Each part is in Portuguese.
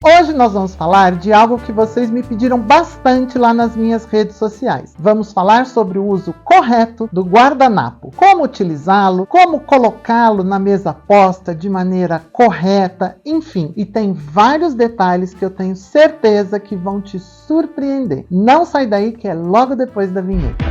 Hoje nós vamos falar de algo que vocês me pediram bastante lá nas minhas redes sociais. Vamos falar sobre o uso correto do guardanapo, como utilizá-lo, como colocá-lo na mesa posta de maneira correta, enfim. E tem vários detalhes que eu tenho certeza que vão te surpreender. Não sai daí que é logo depois da vinheta.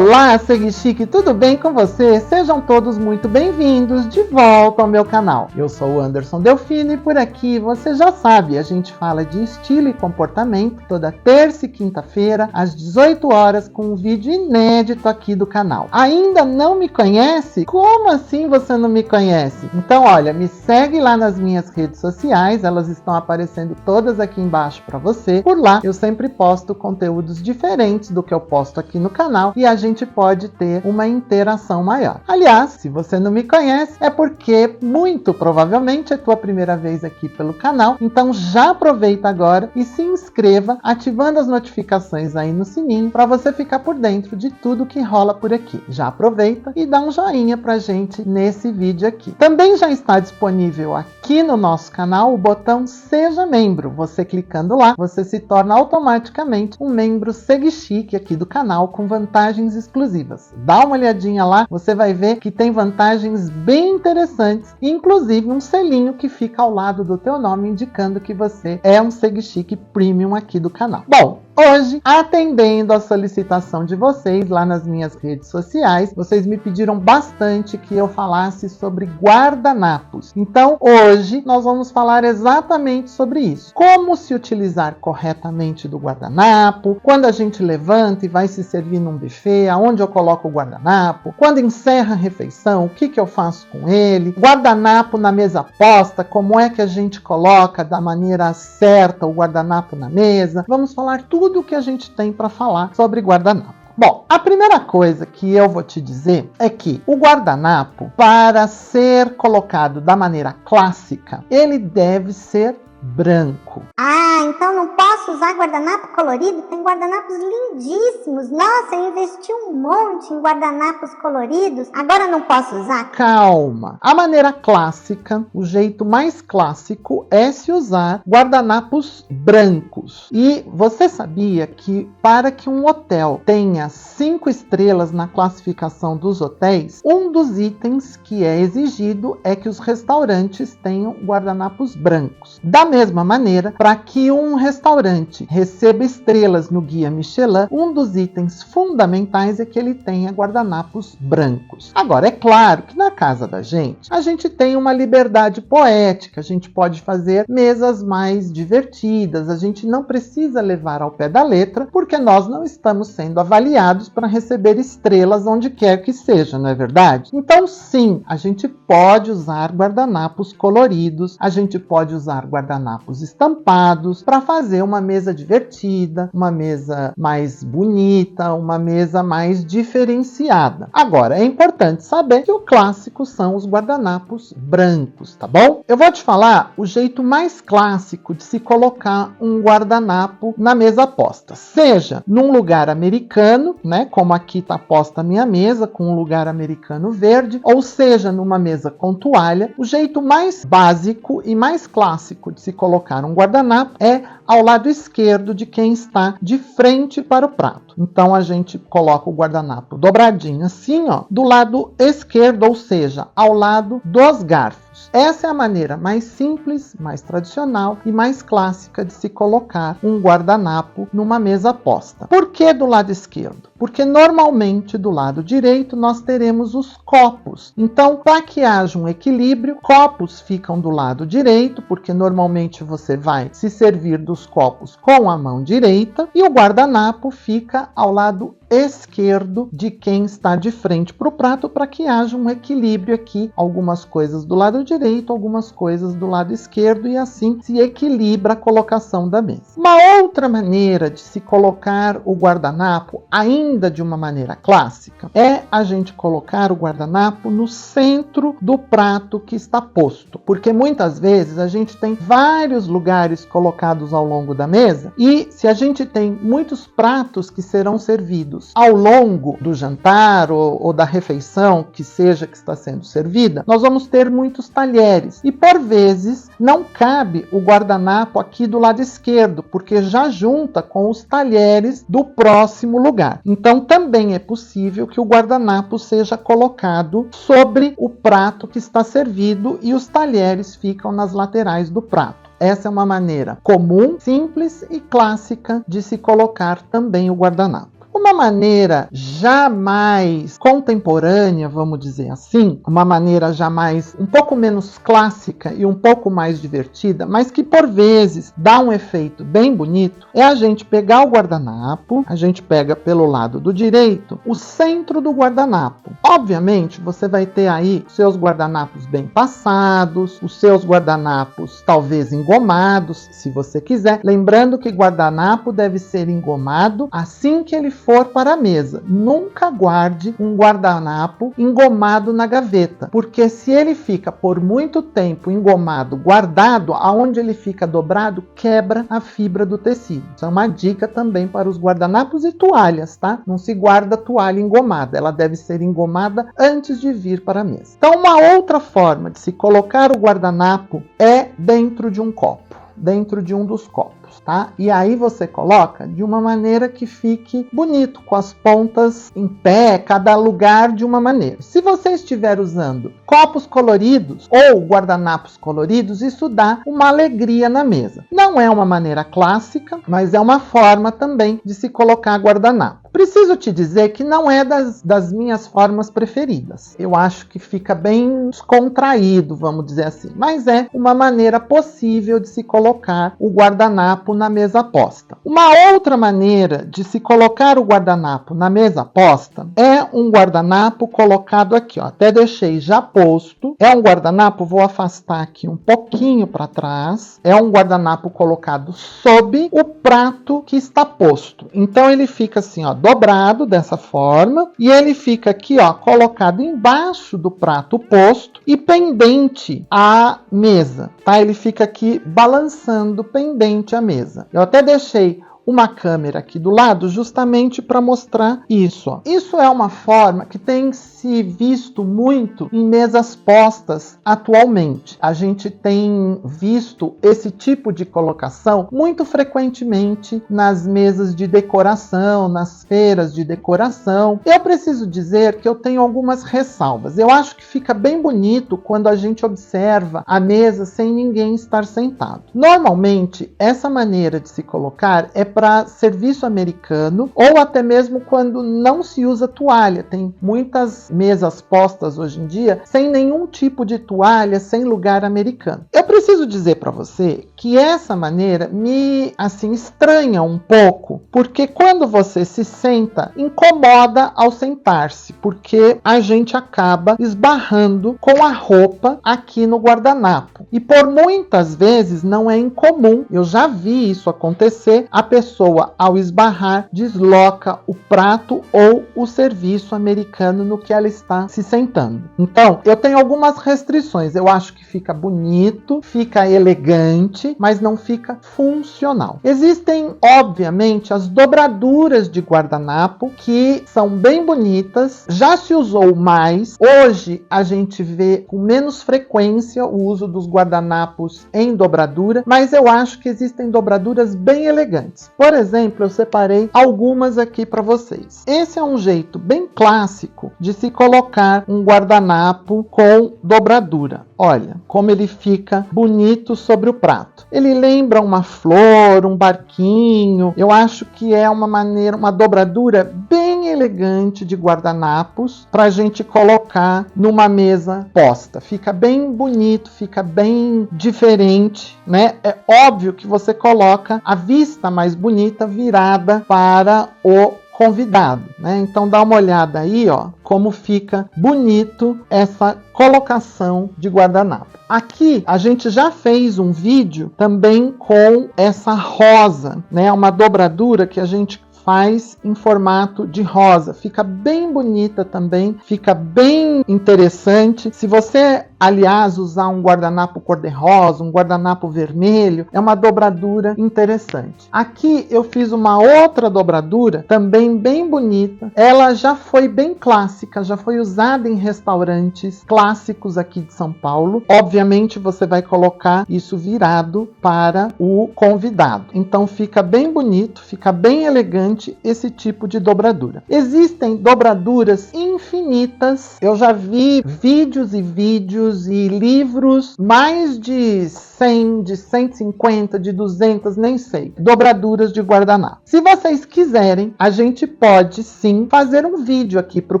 Olá, Segue Chique, tudo bem com você? Sejam todos muito bem-vindos de volta ao meu canal. Eu sou o Anderson Delfino e por aqui você já sabe, a gente fala de estilo e comportamento toda terça e quinta-feira às 18 horas com um vídeo inédito aqui do canal. Ainda não me conhece? Como assim você não me conhece? Então olha, me segue lá nas minhas redes sociais, elas estão aparecendo todas aqui embaixo para você. Por lá eu sempre posto conteúdos diferentes do que eu posto aqui no canal e a gente pode ter uma interação maior. Aliás, se você não me conhece, é porque muito provavelmente é tua primeira vez aqui pelo canal, então já aproveita agora e se inscreva, ativando as notificações aí no sininho para você ficar por dentro de tudo que rola por aqui. Já aproveita e dá um joinha pra gente nesse vídeo aqui. Também já está disponível aqui no nosso canal o botão Seja Membro. Você clicando lá, você se torna automaticamente um membro Segue Chique aqui do canal com vantagens exclusivas. Dá uma olhadinha lá, você vai ver que tem vantagens bem interessantes, inclusive um selinho que fica ao lado do teu nome indicando que você é um Segue Chique Premium aqui do canal. Bom, hoje, atendendo a solicitação de vocês lá nas minhas redes sociais, vocês me pediram bastante que eu falasse sobre guardanapos. Então, hoje nós vamos falar exatamente sobre isso. Como se utilizar corretamente do guardanapo, quando a gente levanta e vai se servir num buffet, aonde eu coloco o guardanapo, quando encerra a refeição, o que eu faço com ele, guardanapo na mesa posta, como é que a gente coloca da maneira certa o guardanapo na mesa. Vamos falar tudo o que a gente tem para falar sobre guardanapo. Bom, a primeira coisa que eu vou te dizer é que o guardanapo, para ser colocado da maneira clássica, ele deve ser branco. Ah, então não posso usar guardanapo colorido? Tem guardanapos lindíssimos. Nossa, eu investi um monte em guardanapos coloridos. Agora não posso usar? Calma. A maneira clássica, o jeito mais clássico é se usar guardanapos brancos. E você sabia que para que um hotel tenha 5 estrelas na classificação dos hotéis, um dos itens que é exigido é que os restaurantes tenham guardanapos brancos. Da mesma maneira, para que um restaurante receba estrelas no Guia Michelin, um dos itens fundamentais é que ele tenha guardanapos brancos. Agora, é claro que na casa da gente, a gente tem uma liberdade poética, a gente pode fazer mesas mais divertidas, a gente não precisa levar ao pé da letra, porque nós não estamos sendo avaliados para receber estrelas onde quer que seja, não é verdade? Então, sim, a gente pode usar guardanapos coloridos, a gente pode usar guardanapos estampados para fazer uma mesa divertida, uma mesa mais bonita, uma mesa mais diferenciada. Agora, é importante saber que o clássico são os guardanapos brancos, tá bom? Eu vou te falar o jeito mais clássico de se colocar um guardanapo na mesa posta, seja num lugar americano, né, como aqui está posta a minha mesa, com um lugar americano verde, ou seja numa mesa com toalha. O jeito mais básico e mais clássico de se colocar um guardanapo é ao lado esquerdo de quem está de frente para o prato. Então a gente coloca o guardanapo dobradinho assim, ó, do lado esquerdo, ou seja, ao lado dos garfos. Essa é a maneira mais simples, mais tradicional e mais clássica de se colocar um guardanapo numa mesa posta. Por que do lado esquerdo? Porque normalmente do lado direito nós teremos os copos. Então, para que haja um equilíbrio, copos ficam do lado direito, porque normalmente você vai se servir dos copos com a mão direita, e o guardanapo fica ao lado esquerdo de quem está de frente para o prato, para que haja um equilíbrio aqui, algumas coisas do lado direito, algumas coisas do lado esquerdo, e assim se equilibra a colocação da mesa. Uma outra maneira de se colocar o guardanapo, ainda de uma maneira clássica, é a gente colocar o guardanapo no centro do prato que está posto, porque muitas vezes a gente tem vários lugares colocados ao longo da mesa, e se a gente tem muitos pratos que serão servidos ao longo do jantar ou da refeição, que seja que está sendo servida, nós vamos ter muitos talheres, e por vezes não cabe o guardanapo aqui do lado esquerdo, porque já junta com os talheres do próximo lugar. Então também é possível que o guardanapo seja colocado sobre o prato que está servido e os talheres ficam nas laterais do prato. Essa é uma maneira comum, simples e clássica de se colocar também o guardanapo. Uma maneira já mais contemporânea, vamos dizer assim, uma maneira já mais um pouco menos clássica e um pouco mais divertida, mas que por vezes dá um efeito bem bonito, é a gente pegar o guardanapo, a gente pega pelo lado do direito o centro do guardanapo. Obviamente você vai ter aí os seus guardanapos bem passados, os seus guardanapos talvez engomados, se você quiser. Lembrando que guardanapo deve ser engomado assim que ele for para a mesa. Nunca guarde um guardanapo engomado na gaveta, porque se ele fica por muito tempo engomado, guardado, aonde ele fica dobrado, quebra a fibra do tecido. Isso é uma dica também para os guardanapos e toalhas, tá? Não se guarda toalha engomada, ela deve ser engomada antes de vir para a mesa. Então, uma outra forma de se colocar o guardanapo é dentro de um copo, dentro de um dos copos. Tá? E aí você coloca de uma maneira que fique bonito, com as pontas em pé, cada lugar de uma maneira. Se você estiver usando copos coloridos ou guardanapos coloridos, isso dá uma alegria na mesa. Não é uma maneira clássica, mas é uma forma também de se colocar guardanapo. Preciso te dizer que não é das minhas formas preferidas. Eu acho que fica bem descontraído, vamos dizer assim. Mas é uma maneira possível de se colocar o guardanapo na mesa posta. Uma outra maneira de se colocar o guardanapo na mesa posta é um guardanapo colocado aqui, ó. Até deixei já posto. É um guardanapo, vou afastar aqui um pouquinho para trás. É um guardanapo colocado sob o prato que está posto. Então ele fica assim, ó, dobrado dessa forma, e ele fica aqui, ó, colocado embaixo do prato posto e pendente à mesa, tá? Ele fica aqui balançando pendente à mesa. Eu até deixei uma câmera aqui do lado justamente para mostrar isso. Ó. Isso é uma forma que tem se visto muito em mesas postas atualmente. A gente tem visto esse tipo de colocação muito frequentemente nas mesas de decoração, nas feiras de decoração. Eu preciso dizer que eu tenho algumas ressalvas. Eu acho que fica bem bonito quando a gente observa a mesa sem ninguém estar sentado. Normalmente, essa maneira de se colocar é para serviço americano ou até mesmo quando não se usa toalha. Tem muitas mesas postas hoje em dia sem nenhum tipo de toalha, sem lugar americano. Eu preciso dizer para você que essa maneira me estranha um pouco, porque quando você se senta, incomoda ao sentar-se, porque a gente acaba esbarrando com a roupa aqui no guardanapo. E por muitas vezes não é incomum, eu já vi isso acontecer, a pessoa ao esbarrar desloca o prato ou o serviço americano no que ela está se sentando. Então, eu tenho algumas restrições. Eu acho que fica bonito, fica elegante, mas não fica funcional. Existem, obviamente, as dobraduras de guardanapo, que são bem bonitas, já se usou mais. Hoje, a gente vê com menos frequência o uso dos guardanapos em dobradura, mas eu acho que existem dobraduras bem elegantes. Por exemplo, eu separei algumas aqui para vocês. Esse é um jeito bem clássico de se colocar um guardanapo com dobradura. Olha como ele fica bonito sobre o prato. Ele lembra uma flor, um barquinho. Eu acho que é uma maneira, uma dobradura bem elegante de guardanapos para a gente colocar numa mesa posta. Fica bem bonito, fica bem diferente, né? É óbvio que você coloca a vista mais bonita virada para o convidado, né? Então dá uma olhada aí, ó, como fica bonito essa colocação de guardanapo. Aqui a gente já fez um vídeo também com essa rosa, né? Uma dobradura que a gente faz em formato de rosa. Fica bem bonita também, fica bem interessante. Se você, aliás, usar um guardanapo cor-de-rosa, um guardanapo vermelho, é uma dobradura interessante. Aqui eu fiz uma outra dobradura, também bem bonita. Ela já foi bem clássica, já foi usada em restaurantes clássicos aqui de São Paulo. Obviamente você vai colocar isso virado para o convidado. Então fica bem bonito, fica bem elegante esse tipo de dobradura. Existem dobraduras infinitas. Eu já vi vídeos e vídeos e livros, mais de 100, de 150, de 200, nem sei, dobraduras de guardanapo. Se vocês quiserem, a gente pode sim fazer um vídeo aqui para o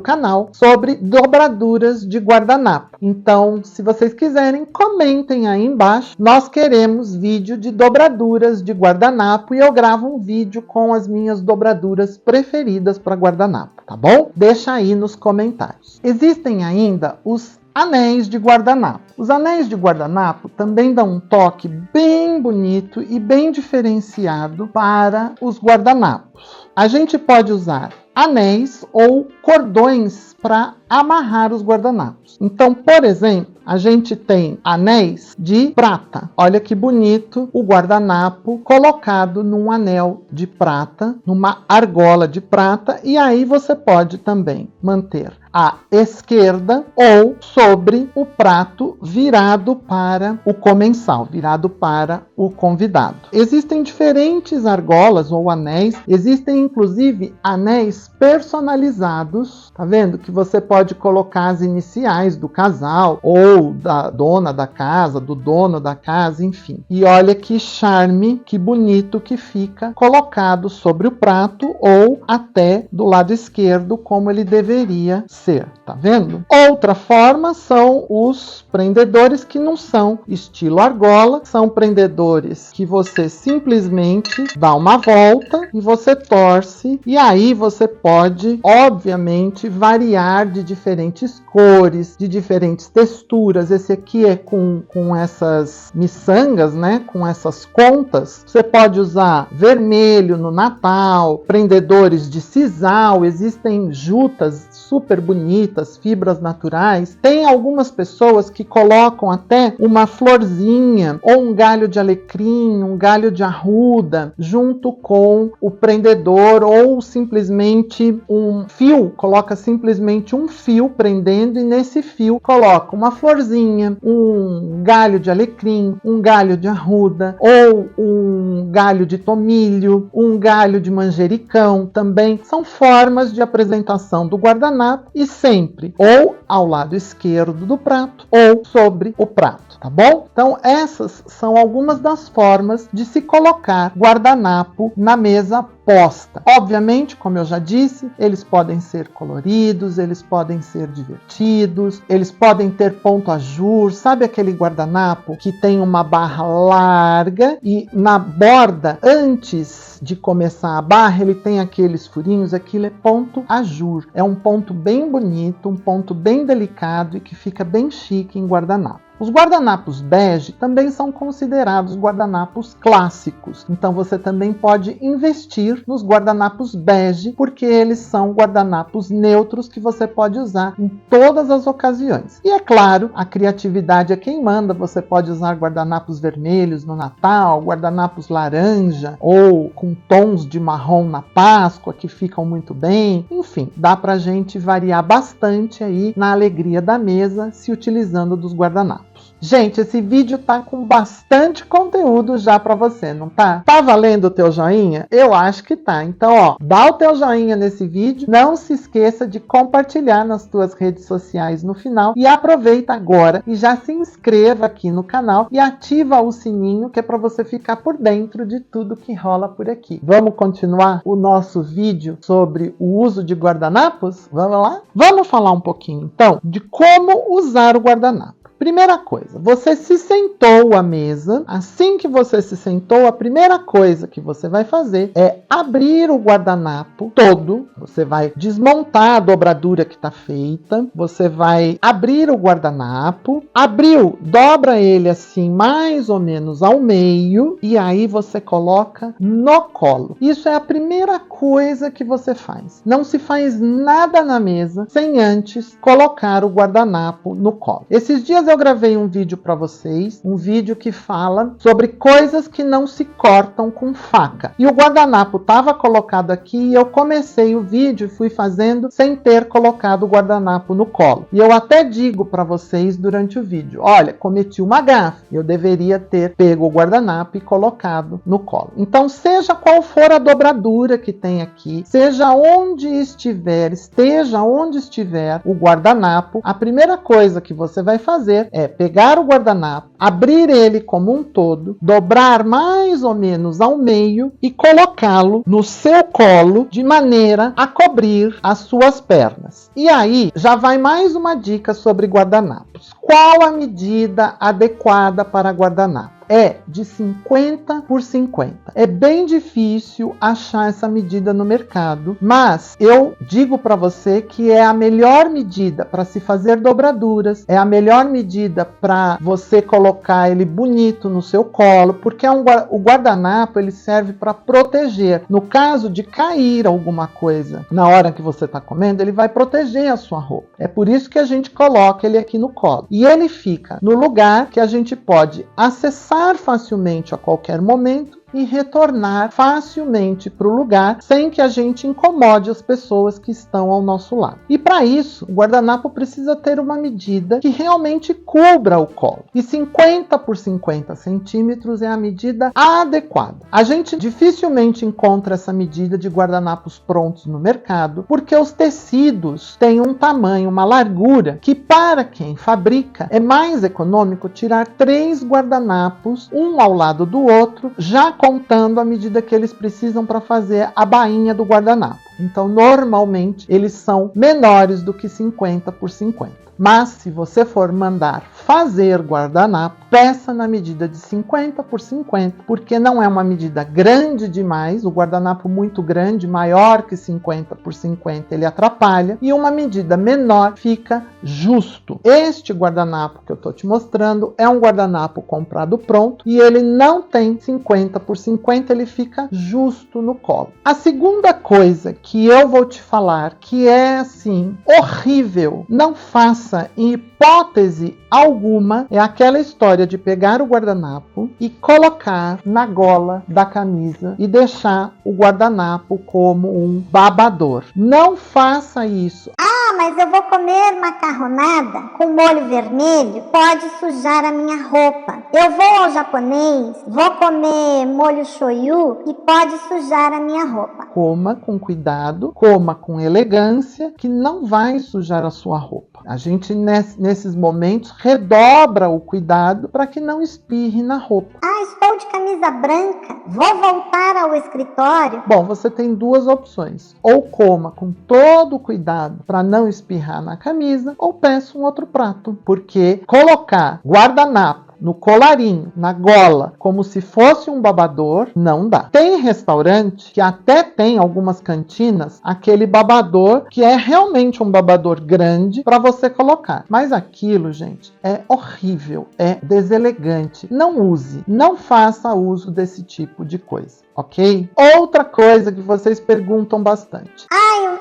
canal sobre dobraduras de guardanapo. Então, se vocês quiserem, comentem aí embaixo. Nós queremos vídeo de dobraduras de guardanapo e eu gravo um vídeo com as minhas dobraduras preferidas para guardanapo, tá bom? Deixa aí nos comentários. Existem ainda os anéis de guardanapo. Os anéis de guardanapo também dão um toque bem bonito e bem diferenciado para os guardanapos. A gente pode usar anéis ou cordões para amarrar os guardanapos. Então, por exemplo, a gente tem anéis de prata. Olha que bonito o guardanapo colocado num anel de prata, numa argola de prata, e aí você pode também manter à esquerda ou sobre o prato virado para o comensal, virado para o convidado. Existem diferentes argolas ou anéis, existem inclusive anéis personalizados, tá vendo? Que você pode colocar as iniciais do casal ou da dona da casa, do dono da casa, enfim. E olha que charme, que bonito que fica colocado sobre o prato ou até do lado esquerdo, como ele deveria ser, tá vendo? Outra forma são os prendedores que não são estilo argola, são prendedores que você simplesmente dá uma volta e você torce, e aí você pode, obviamente, variar de diferentes cores, de diferentes texturas. Esse aqui é com essas miçangas, né? Com essas contas. Você pode usar vermelho no Natal, prendedores de sisal, existem jutas super bonitas, fibras naturais. Tem algumas pessoas que colocam até uma florzinha ou um galho de alecrim, um galho de arruda junto com o prendedor, ou simplesmente um fio, coloca simplesmente um fio prendendo e nesse fio coloca uma florzinha, um galho de alecrim, um galho de arruda ou um galho de tomilho, um galho de manjericão. Também são formas de apresentação do guardanapo, e sempre ou ao lado esquerdo do prato ou sobre o prato, tá bom? Então essas são algumas das formas de se colocar guardanapo na mesa posta. Obviamente, como eu já disse, eles podem ser coloridos, eles podem ser divertidos, eles podem ter ponto ajur. Sabe aquele guardanapo que tem uma barra larga e na borda, antes de começar a barra, ele tem aqueles furinhos? Aquilo é ponto ajur. É um ponto bem bonito, um ponto bem delicado e que fica bem chique em guardanapo. Os guardanapos bege também são considerados guardanapos clássicos. Então você também pode investir nos guardanapos bege, porque eles são guardanapos neutros que você pode usar em todas as ocasiões. E é claro, a criatividade é quem manda. Você pode usar guardanapos vermelhos no Natal, guardanapos laranja ou com tons de marrom na Páscoa, que ficam muito bem. Enfim, dá pra gente variar bastante aí na alegria da mesa se utilizando dos guardanapos. Gente, esse vídeo tá com bastante conteúdo já para você, não tá? Tá valendo o teu joinha? Eu acho que tá. Então, ó, dá o teu joinha nesse vídeo. Não se esqueça de compartilhar nas tuas redes sociais no final. E aproveita agora e já se inscreva aqui no canal e ativa o sininho, que é para você ficar por dentro de tudo que rola por aqui. Vamos continuar o nosso vídeo sobre o uso de guardanapos? Vamos lá? Vamos falar um pouquinho, então, de como usar o guardanapo. Primeira coisa, você se sentou à mesa. Assim que você se sentou, a primeira coisa que você vai fazer é abrir o guardanapo todo. Você vai desmontar a dobradura que está feita. Você vai abrir o guardanapo. Abriu, dobra ele assim mais ou menos ao meio e aí você coloca no colo. Isso é a primeira coisa que você faz. Não se faz nada na mesa sem antes colocar o guardanapo no colo. Esses dias eu gravei um vídeo para vocês, um vídeo que fala sobre coisas que não se cortam com faca. E o guardanapo estava colocado aqui e eu comecei o vídeo e fui fazendo sem ter colocado o guardanapo no colo. E eu até digo para vocês durante o vídeo, olha, cometi uma gafe, eu deveria ter pego o guardanapo e colocado no colo. Então, seja qual for a dobradura que tem aqui, seja onde estiver, esteja onde estiver o guardanapo, a primeira coisa que você vai fazer é pegar o guardanapo, abrir ele como um todo, dobrar mais ou menos ao meio e colocá-lo no seu colo de maneira a cobrir as suas pernas. E aí já vai mais uma dica sobre guardanapos. Qual a medida adequada para guardanapo? É de 50 por 50. É bem difícil achar essa medida no mercado, mas eu digo para você que é a melhor medida para se fazer dobraduras, é a melhor medida para você colocar ele bonito no seu colo, porque o guardanapo ele serve para proteger. No caso de cair alguma coisa na hora que você está comendo, ele vai proteger a sua roupa. É por isso que a gente coloca ele aqui no colo. E ele fica no lugar que a gente pode acessar facilmente a qualquer momento e retornar facilmente para o lugar sem que a gente incomode as pessoas que estão ao nosso lado. E para isso, o guardanapo precisa ter uma medida que realmente cubra o colo. E 50 por 50 centímetros é a medida adequada. A gente dificilmente encontra essa medida de guardanapos prontos no mercado, porque os tecidos têm um tamanho, uma largura, que para quem fabrica é mais econômico tirar 3 guardanapos, um ao lado do outro, já contando a medida que eles precisam para fazer a bainha do guardanapo. Então, normalmente, eles são menores do que 50 por 50. Mas, se você for mandar fazer guardanapo, peça na medida de 50 por 50, porque não é uma medida grande demais. O guardanapo muito grande, maior que 50 por 50, ele atrapalha. E uma medida menor fica justo. Este guardanapo que eu estou te mostrando é um guardanapo comprado pronto e ele não tem 50 por 50, ele fica justo no colo. A segunda coisa que eu vou te falar, que é assim, horrível, não faça em hipótese alguma, é aquela história de pegar o guardanapo e colocar na gola da camisa e deixar o guardanapo como um babador. Não faça isso. Ah, mas eu vou comer macarronada com molho vermelho, pode sujar a minha roupa. Eu vou ao japonês, vou comer molho shoyu e pode sujar a minha roupa. Coma com cuidado, coma com elegância, que não vai sujar a sua roupa. A gente, nesses momentos, redobra o cuidado para que não espirre na roupa. Ah, estou de camisa branca, vou voltar ao escritório. Bom, você tem duas opções. Ou coma com todo o cuidado para não espirrar na camisa, ou peça um outro prato. Porque colocar guardanapo no colarinho, na gola, como se fosse um babador, não dá. Tem restaurante que até tem algumas cantinas, aquele babador que é realmente um babador grande para você colocar. Mas aquilo, gente, é horrível, é deselegante. Não use, não faça uso desse tipo de coisa, ok? Outra coisa que vocês perguntam bastante.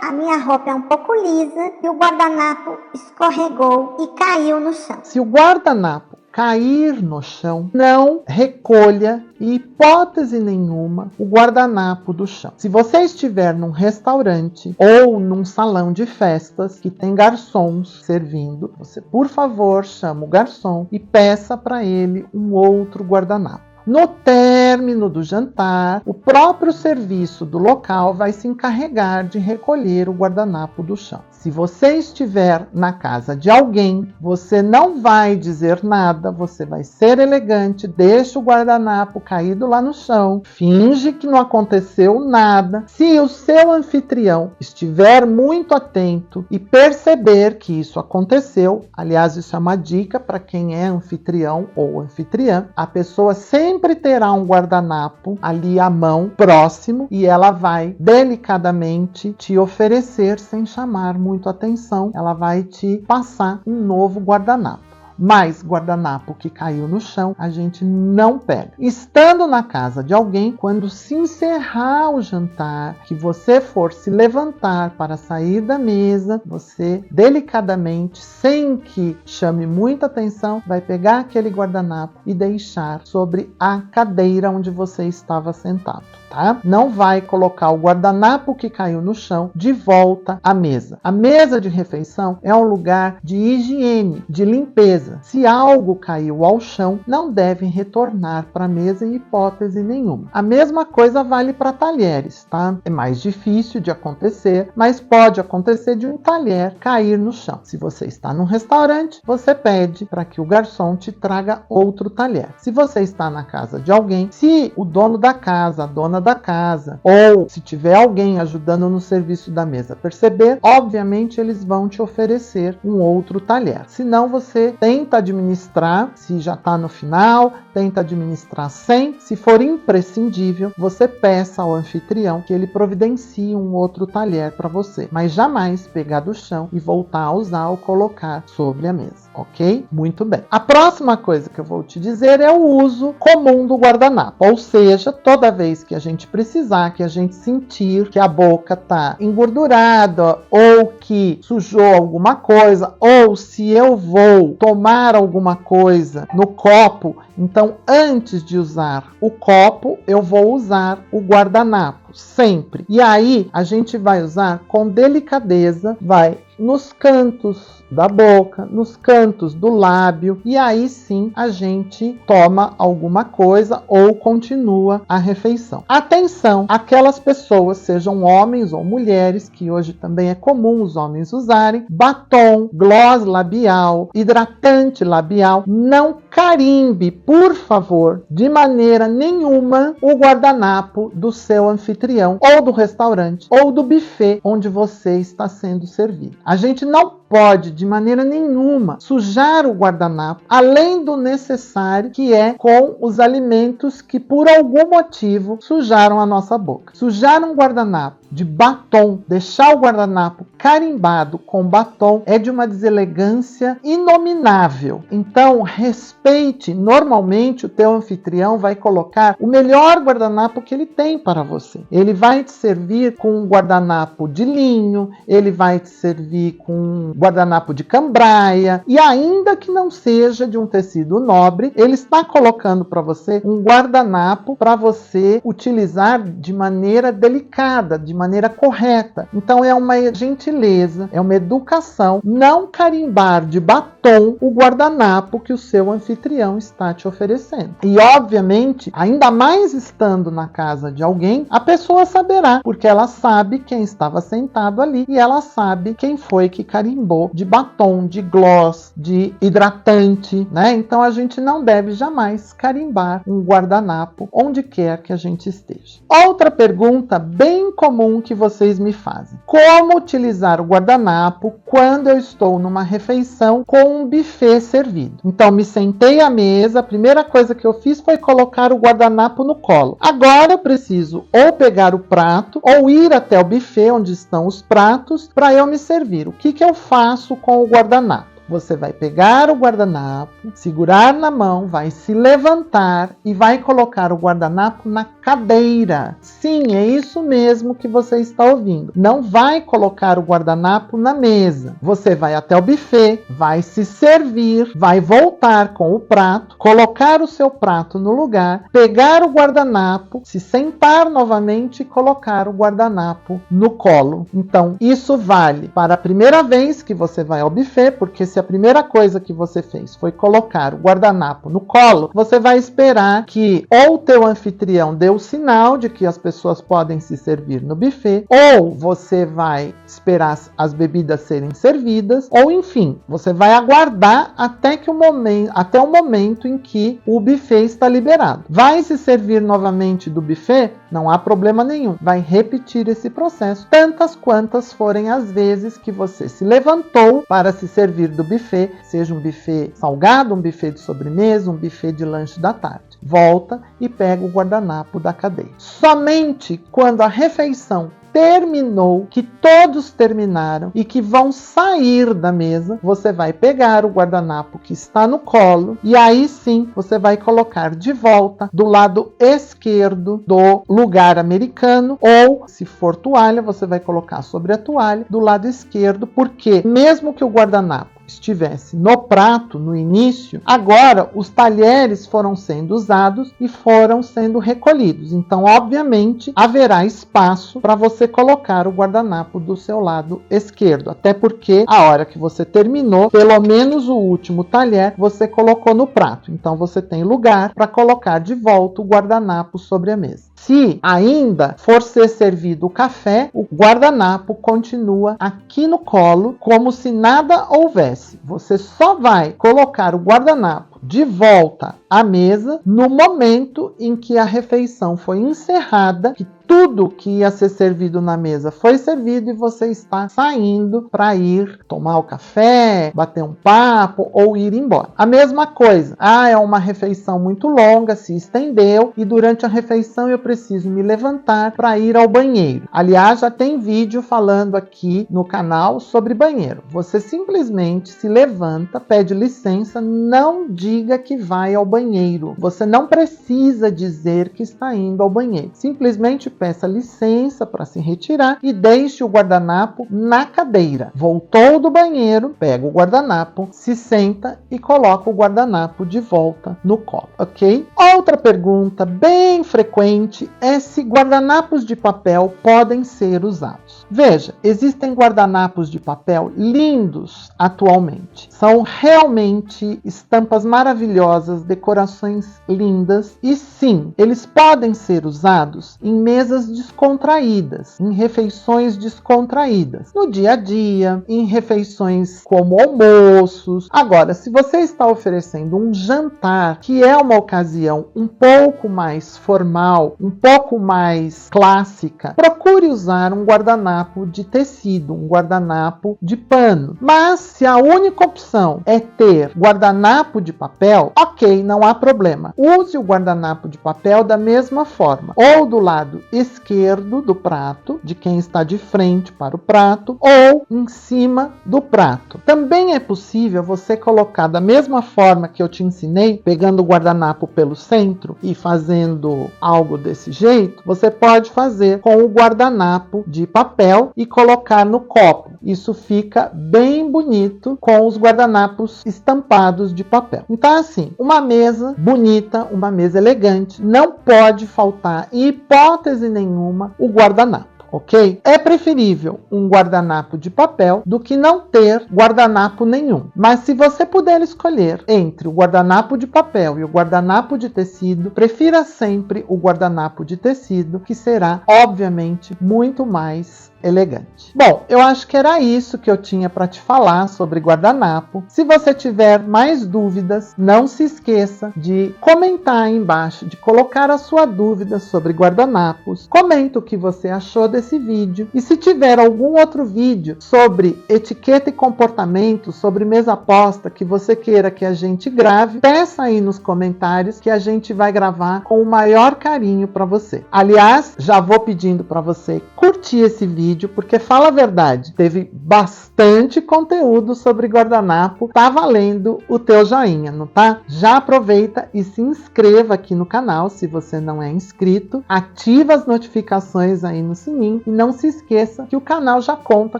A minha roupa é um pouco lisa e o guardanapo escorregou e caiu no chão. Se o guardanapo cair no chão, não recolha, em hipótese nenhuma, o guardanapo do chão. Se você estiver num restaurante ou num salão de festas que tem garçons servindo, você, por favor, chama o garçom e peça para ele um outro guardanapo. No término término do jantar, o próprio serviço do local vai se encarregar de recolher o guardanapo do chão. Se você estiver na casa de alguém, você não vai dizer nada, você vai ser elegante, deixa o guardanapo caído lá no chão, finge que não aconteceu nada. Se o seu anfitrião estiver muito atento e perceber que isso aconteceu, aliás, isso é uma dica para quem é anfitrião ou anfitriã, a pessoa sempre terá um guardanapo ali à mão, próximo, e ela vai delicadamente te oferecer sem chamar muito atenção, ela vai te passar um novo guardanapo. Mas guardanapo que caiu no chão, a gente não pega. Estando na casa de alguém, quando se encerrar o jantar, que você for se levantar para sair da mesa, você delicadamente, sem que chame muita atenção, vai pegar aquele guardanapo e deixar sobre a cadeira onde você estava sentado. Tá? Não vai colocar o guardanapo que caiu no chão de volta à mesa. A mesa de refeição é um lugar de higiene, de limpeza. Se algo caiu ao chão, não devem retornar para a mesa em hipótese nenhuma. A mesma coisa vale para talheres, tá? É mais difícil de acontecer, mas pode acontecer de um talher cair no chão. Se você está num restaurante, você pede para que o garçom te traga outro talher. Se você está na casa de alguém, se o dono da casa, a dona da casa, ou se tiver alguém ajudando no serviço da mesa perceber, obviamente eles vão te oferecer um outro talher. Se não, você tenta administrar, se já está no final, tenta administrar sem. Se for imprescindível, você peça ao anfitrião que ele providencie um outro talher para você, mas jamais pegar do chão e voltar a usar ou colocar sobre a mesa, ok? Muito bem. A próxima coisa que eu vou te dizer é o uso comum do guardanapo, ou seja, toda vez que a gente precisar, que a gente sentir que a boca está engordurada ou que sujou alguma coisa, ou se eu vou tomar alguma coisa no copo, então antes de usar o copo, eu vou usar o guardanapo, sempre. E aí a gente vai usar com delicadeza, vai nos cantos da boca, nos cantos do lábio, e aí sim a gente toma alguma coisa ou continua a refeição. Atenção, aquelas pessoas, sejam homens ou mulheres, que hoje também é comum os homens usarem, batom, gloss labial, hidratante labial, não carimbe, por favor, de maneira nenhuma o guardanapo do seu anfitrião, ou do restaurante, ou do buffet onde você está sendo servido. A gente não pode, de maneira nenhuma, sujar o guardanapo, além do necessário, que é com os alimentos que, por algum motivo, sujaram a nossa boca. Sujar um guardanapo de batom, deixar o guardanapo carimbado com batom, é de uma deselegância inominável. Então, respeite. Normalmente, o teu anfitrião vai colocar o melhor guardanapo que ele tem para você. Ele vai te servir com um guardanapo de linho, ele vai te servir com um guardanapo de cambraia, e ainda que não seja de um tecido nobre, ele está colocando para você um guardanapo para você utilizar de maneira delicada, de maneira correta. Então é uma gentileza, é uma educação não carimbar de batom o guardanapo que o seu anfitrião está te oferecendo. E obviamente, ainda mais estando na casa de alguém, a pessoa saberá, porque ela sabe quem estava sentado ali e ela sabe quem foi que carimbou de batom, de gloss, de hidratante, né? Então a gente não deve jamais carimbar um guardanapo onde quer que a gente esteja. Outra pergunta bem comum que vocês me fazem: como utilizar o guardanapo quando eu estou numa refeição com um buffet servido? Então me sentei à mesa, a primeira coisa que eu fiz foi colocar o guardanapo no colo. Agora eu preciso ou pegar o prato ou ir até o buffet onde estão os pratos para eu me servir. O que eu faço com o guardanapo? Você vai pegar o guardanapo, segurar na mão, vai se levantar e vai colocar o guardanapo na cadeira. Sim, é isso mesmo que você está ouvindo. Não vai colocar o guardanapo na mesa. Você vai até o buffet, vai se servir, vai voltar com o prato, colocar o seu prato no lugar, pegar o guardanapo, se sentar novamente e colocar o guardanapo no colo. Então, isso vale para a primeira vez que você vai ao buffet, porque se se a primeira coisa que você fez foi colocar o guardanapo no colo, você vai esperar que ou o teu anfitrião dê o sinal de que as pessoas podem se servir no buffet, ou você vai esperar as bebidas serem servidas, ou enfim, você vai aguardar até o momento em que o buffet está liberado. Vai se servir novamente do buffet? Não há problema nenhum. Vai repetir esse processo tantas quantas forem as vezes que você se levantou para se servir do buffet, seja um buffet salgado, um buffet de sobremesa, um buffet de lanche da tarde. Volta e pega o guardanapo da cadeira. Somente quando a refeição terminou, que todos terminaram e que vão sair da mesa, você vai pegar o guardanapo que está no colo e aí sim você vai colocar de volta do lado esquerdo do lugar americano, ou se for toalha, você vai colocar sobre a toalha do lado esquerdo, porque mesmo que o guardanapo estivesse no prato no início, agora os talheres foram sendo usados e foram sendo recolhidos. Então, obviamente, haverá espaço para você colocar o guardanapo do seu lado esquerdo, até porque a hora que você terminou, pelo menos o último talher você colocou no prato. Então, você tem lugar para colocar de volta o guardanapo sobre a mesa. Se ainda for ser servido o café, o guardanapo continua aqui no colo, como se nada houvesse. Você só vai colocar o guardanapo de volta à mesa no momento em que a refeição foi encerrada, que tudo que ia ser servido na mesa foi servido e você está saindo para ir tomar o café, bater um papo ou ir embora. A mesma coisa. É uma refeição muito longa, se estendeu e durante a refeição eu preciso me levantar para ir ao banheiro. Aliás, já tem vídeo falando aqui no canal sobre banheiro. Você simplesmente se levanta, pede licença, não diga que vai ao banheiro. Você não precisa dizer que está indo ao banheiro. Simplesmente peça licença para se retirar e deixe o guardanapo na cadeira. Voltou do banheiro, pega o guardanapo, se senta e coloca o guardanapo de volta no colo, ok? Outra pergunta bem frequente é se guardanapos de papel podem ser usados. Veja, existem guardanapos de papel lindos atualmente. São realmente estampas maravilhosas, decorações lindas e sim, eles podem ser usados em mesas descontraídas, em refeições descontraídas, no dia a dia, em refeições como almoços. Agora, se você está oferecendo um jantar, que é uma ocasião um pouco mais formal, um pouco mais clássica, procure usar um guardanapo de tecido, um guardanapo de pano. Mas se a única opção é ter guardanapo de papel, ok, não há problema. Use o guardanapo de papel da mesma forma, ou do lado esquerdo do prato, de quem está de frente para o prato, ou em cima do prato. Também é possível você colocar da mesma forma que eu te ensinei, pegando o guardanapo pelo centro e fazendo algo desse jeito, você pode fazer com o guardanapo de papel e colocar no copo. Isso fica bem bonito com os guardanapos estampados de papel. Então, assim, uma mesa bonita, uma mesa elegante, não pode faltar, em hipótese nenhuma, o guardanapo. Ok? É preferível um guardanapo de papel do que não ter guardanapo nenhum. Mas se você puder escolher entre o guardanapo de papel e o guardanapo de tecido, prefira sempre o guardanapo de tecido, que será, obviamente, muito mais elegante. Bom, eu acho que era isso que eu tinha para te falar sobre guardanapo. Se você tiver mais dúvidas, não se esqueça de comentar aí embaixo, de colocar a sua dúvida sobre guardanapos. Comenta o que você achou desse vídeo. E se tiver algum outro vídeo sobre etiqueta e comportamento, sobre mesa posta, que você queira que a gente grave, peça aí nos comentários que a gente vai gravar com o maior carinho para você. Aliás, já vou pedindo para você curtir esse vídeo, porque fala a verdade, teve bastante conteúdo sobre guardanapo, tá valendo o teu joinha, não tá? Já aproveita e se inscreva aqui no canal se você não é inscrito, ativa as notificações aí no sininho e não se esqueça que o canal já conta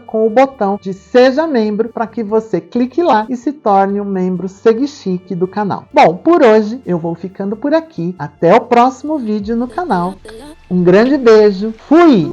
com o botão de seja membro para que você clique lá e se torne um membro seguichique do canal. Bom, por hoje eu vou ficando por aqui, até o próximo vídeo no canal. Um grande beijo, fui!